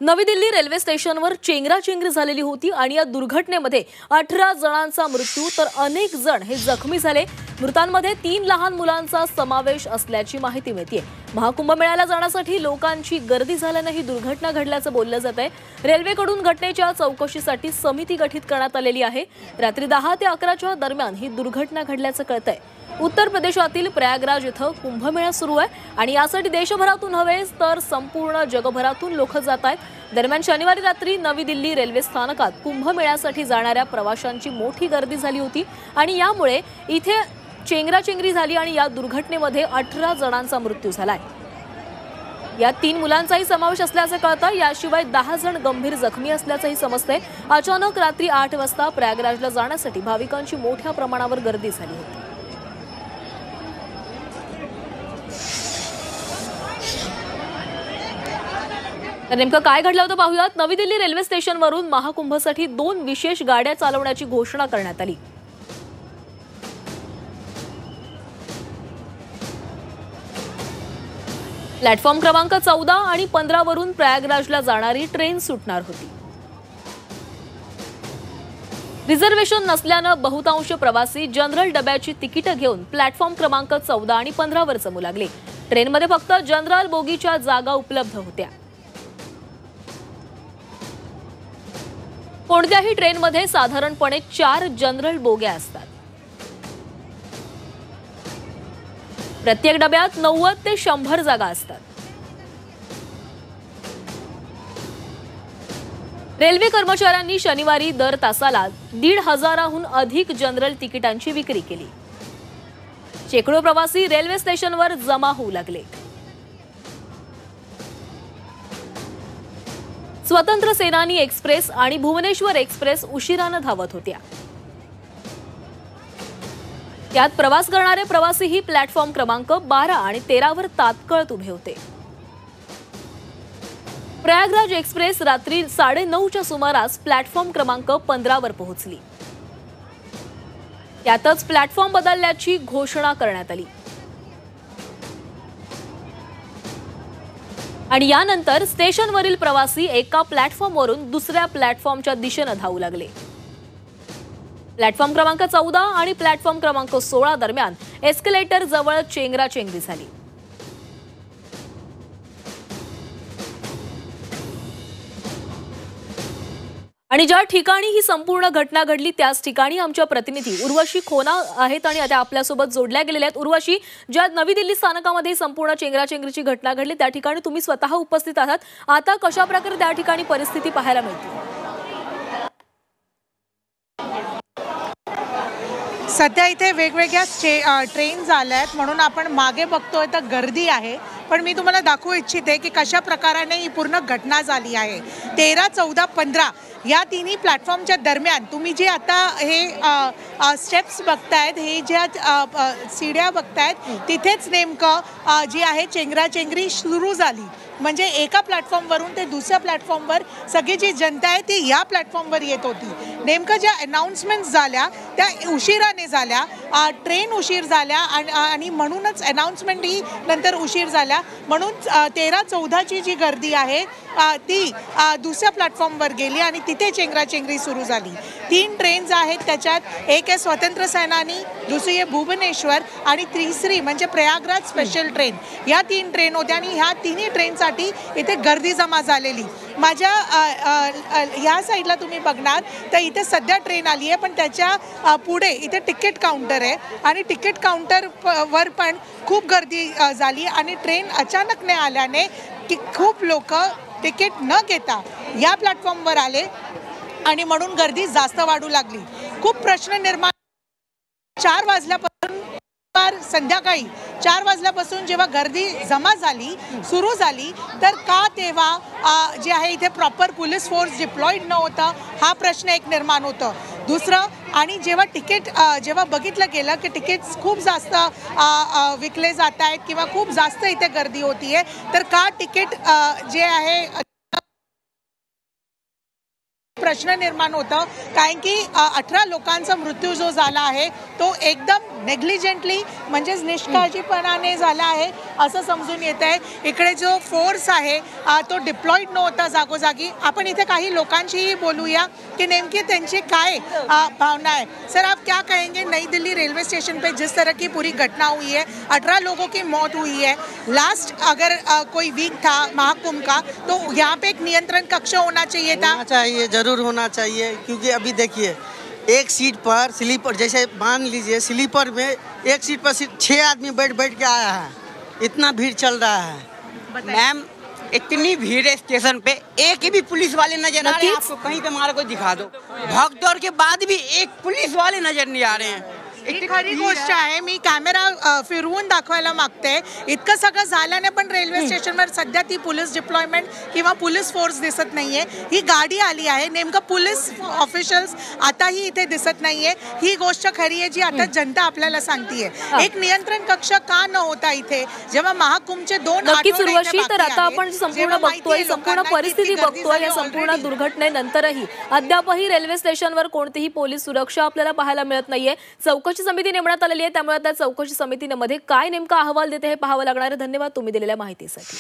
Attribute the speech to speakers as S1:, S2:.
S1: नवी दिल्ली रेल्वे स्टेशनवर चेंगराचेंगरी झालेली होती आणि या दुर्घटनेमध्ये 18 जणांचा मृत्यू तर अनेक जण हे जखमी झाले। मृतांमध्ये 3 लहान मुलांचा समावेश असल्याची माहिती मिळते। महाकुंभ मेळ्याला जाण्यासाठी लोकांची गर्दी झाल्याने ही दुर्घटना घडल्याचं बोललं जात आहे। रेल्वेकडून घटनेच्या चौकशीसाठी समिती गठीत करण्यात आलेली आहे। रात्री 10 ते 11च्या दरम्यान ही दुर्घटना घडल्याचं कळतंय। उत्तर प्रदेशातील प्रयागराज इथं कुंभमेळा सुरू आहे आणि यासाठी देशभरातून नव्हे तर संपूर्ण जगभरातून लोक जात आहेत। दरम्यान शनिवारी रात्री नवी दिल्ली रेल्वे स्थानकात कुंभमेळ्यासाठी जाणाऱ्या प्रवाशांची मोठी गर्दी झाली होती आणि यामुळे इथे चेंगराचेंगरी झाली आणि या दुर्घटनेमध्ये 18 जणांचा मृत्यू झालाय। यात 3 मुलांचाही समावेश असल्याचं कळतं। याशिवाय 10 जण गंभीर जखमी असल्याचंही समजतंय। अचानक रात्री 8 वाजता प्रयागराजला जाण्यासाठी भाविकांची मोठ्या प्रमाणावर गर्दी झाली होती। नेमकं काय घडलं होतं पाहूयात। नवी दिल्ली रेल्वे स्टेशनवरून महाकुंभसाठी 2 विशेष गाड्या चालवण्याची घोषणा करण्यात आली। प्लॅटफॉर्म क्रमांक 14 आणि 15 वरून प्रयागराजला जाणारी ट्रेन सुटणार होती। रिझर्वेशन नसल्याने बहुतांश प्रवासी जनरल डब्याची तिकीट घेऊन प्लॅटफॉर्म क्रमांक 14 आणि 15 वर जमू लागले। ट्रेनमध्ये फक्त जनरल बोगीच्या जागा उपलब्ध होत्या। कोणत्याही ट्रेनमध्ये साधारणपणे 4 जनरल बोग्या असतात। प्रत्येक डब्यात 90 ते 100 जागा असतात। रेल्वे कर्मचाऱ्यांनी शनिवारी दर तासाला 1,500हून अधिक जनरल तिकिटांची विक्री केली। शेकडो प्रवासी रेल्वे स्टेशनवर जमा होऊ लागले। स्वतंत्र सेनानी एक्सप्रेस आणि भुवनेश्वर एक्सप्रेस उशिराने धावत होत्या। त्यात प्रवास करणारे प्रवासीही प्लॅटफॉर्म क्रमांक 12 आणि 13 वर तात्काळ उभे होते। प्रयागराज एक्सप्रेस रात्री 9:30च्या सुमारास प्लॅटफॉर्म क्रमांक 15 वर पोहोचली। त्यातच प्लॅटफॉर्म बदलल्याची घोषणा करण्यात आली आणि यानंतर स्टेशनवरील प्रवासी एका प्लॅटफॉर्मवरून दुसऱ्या प्लॅटफॉर्मच्या दिशेने धावू लागले। प्लॅटफॉर्म क्रमांक 14 आणि प्लॅटफॉर्म क्रमांक 16 दरम्यान एस्केलेटर जवळ चेंगराचेंगरी झाली। आणि ज्या ठिकाणी ही संपूर्ण घटना घडली त्याच ठिकाणी आमच्या प्रतिनिधी उर्वशी खोना आहेत आणि आता आपल्यासोबत जोडल्या गेलेल्या आहेत। उर्वशी, ज्या नवी दिल्ली स्थानकामध्ये संपूर्ण चेंगराचेंगरीची घटना घडली त्या ठिकाणी तुम्ही स्वतः उपस्थित आहात, आता कशा प्रकारे त्या ठिकाणी परिस्थिती पाहायला मिळते?
S2: सध्या इथे वेगवेगळ्या ट्रेन झाल्या आहेत म्हणून आपण मागे बघतोय तर गर्दी आहे, पण मी तुम्हाला दाखवू इच्छिते की कशा प्रकाराने ही पूर्ण घटना झाली आहे। 13, 14, 15 या तिन्ही प्लॅटफॉर्मच्या दरम्यान तुम्ही जे आता हे स्टेप्स बघतायत, हे ज्या सीड्या बघतायत, तिथेच नेमकं जी आहे चेंगराचेंगरी सुरू झाली। म्हणजे एका प्लॅटफॉर्मवरून ते दुसऱ्या प्लॅटफॉर्मवर सगळी जी जनता आहे ती या प्लॅटफॉर्मवर येत होती। नेमकं ज्या अनाउन्समेंट्स झाल्या त्या उशिराने झाल्या, ट्रेन उशीर झाल्या आणि म्हणूनच अनाउन्समेंट ही नंतर उशीर झाल्या, म्हणून 13, 14ची जी गर्दी आहे ती दुसऱ्या प्लॅटफॉर्मवर गेली आणि तिथे चेंगराचेंगरी सुरू झाली। 3 ट्रेन्स आहेत, त्याच्यात एक आहे स्वतंत्र सेनानी, दुसरी आहे भुवनेश्वर आणि तिसरी म्हणजे प्रयागराज स्पेशल ट्रेन। या 3 ट्रेन होत्या आणि ह्या तिन्ही ट्रेनसाठी इथे गर्दी जमा झालेली। माझ्या ह्या साईडला तुम्ही बघणार तर इथे सध्या ट्रेन आली आहे, पण त्याच्या पुढे इथे तिकीट काउंटर आहे आणि तिकीट काउंटरवर पण खूप गर्दी झाली आणि ट्रेन अचानक नाही आल्याने की खूप लोक तिकीट न घेता या प्लॅटफॉर्मवर आले आणि म्हणून गर्दी जास्त वाढू लागली। खूप प्रश्न निर्माण 4 वाजल्यापासून संध्याकाळी 4 वाजल्यापासून जेव्हा गर्दी जमा झाली सुरू झाली तर का तेव्हा जे आहे इथे प्रॉपर पोलीस फोर्स डिप्लॉईड नव्हता, हा प्रश्न एक निर्माण होतं। दुसरं, आणि जेव्हा तिकीट जेव्हा बघितलं गेलं की तिकीट्स खूप जास्त विकले जात आहेत किंवा खूप जास्त इथे गर्दी होतीये, तर का तिकीट जे आहे प्रश्न निर्माण होतं, कारण की 18 लोकांचा मृत्यू जो झाला आहे तो एकदम नेग्लिजंटली म्हणजेच निष्काळजीपणाने झाला आहे असं समजून येत आहे. इकडे जो फोर्स आहे तो डिप्लॉइड नव्हता जागोजागी. आपण इथे काही लोकांशीही बोलूया कि नेमकी त्यांची काय भावना है. सर, आप क्या कहेंगे? नई दिल्ली रेलवे स्टेशन पे जिस तरह की पूरी घटना हुई है, 18 लोगों की मौत हुई है. लास्ट अगर कोई वीक था महाकुंभ का, तो यहाँ पे एक नियंत्रण कक्ष होना चाहिए था.
S3: होना चाहिए, जरूर होना चाहिए, क्योंकि अभी देखिए एक सीट पर स्लीपर, जैसे मान लीजिए स्लीपर में एक सीट पर 6 आदमी बैठ के आया है. इतना भीड़ चल रहा है.
S4: मैम, इतनी भीड़ है स्टेशन पे, एक भी पुलिस वाले नजर आ रहे हैं?
S1: नक्कीच.
S4: आपको कहीं पे हमारा कोई दिखा दो. भाग दौड़ के बाद भी एक पुलिस वाले नजर नहीं आ रहे हैं.
S2: ही खरी गोष्ट आहे. मी कॅमेरा फिरवून दाखवायला मागते. इतकं सगळं झाल्याने पण रेल्वे स्टेशनवर सध्या ती पोलीस डिप्लॉयमेंट किंवा पोलीस फोर्स दिसत नाहीये. ही गाडी आली आहे, नेमकं पोलीस ऑफिशियल्स आताही इथे दिसत नाहीये. ही गोष्ट खरी आहे जी आता जनता आपल्याला सांगतेय. एक नियंत्रण कक्ष का न होता इथे, जेव्हा महाकुंभचे 2
S1: नक्कीच
S2: आठवडे इथे
S1: उर्वशी. तर
S2: बाकी
S1: आता
S2: आहेत,
S1: आपण संपूर्ण
S2: जेव्हा माहिती
S1: बघतोय,
S2: आहे
S1: संपूर्ण
S2: लोकांना की
S1: परिस्थिती
S2: ती गर्दी
S1: बघतोय. या
S2: झाली
S1: संपूर्ण
S2: already.
S1: दुर्घटनेनंतरही अद्यापही रेल्वे स्टेशनवर कोणतीही पोलीस सुरक्षा आपल्याला पाहायला मिळत नाहीये. चौकशी समिती नेमण्यात आलेली आहे, त्यामुळे आता चौकशी समितीमध्ये काय नेमका अहवाल देते हे पाहावं लागणार आहे. धन्यवाद तुम्ही दिलेल्या माहितीसाठी.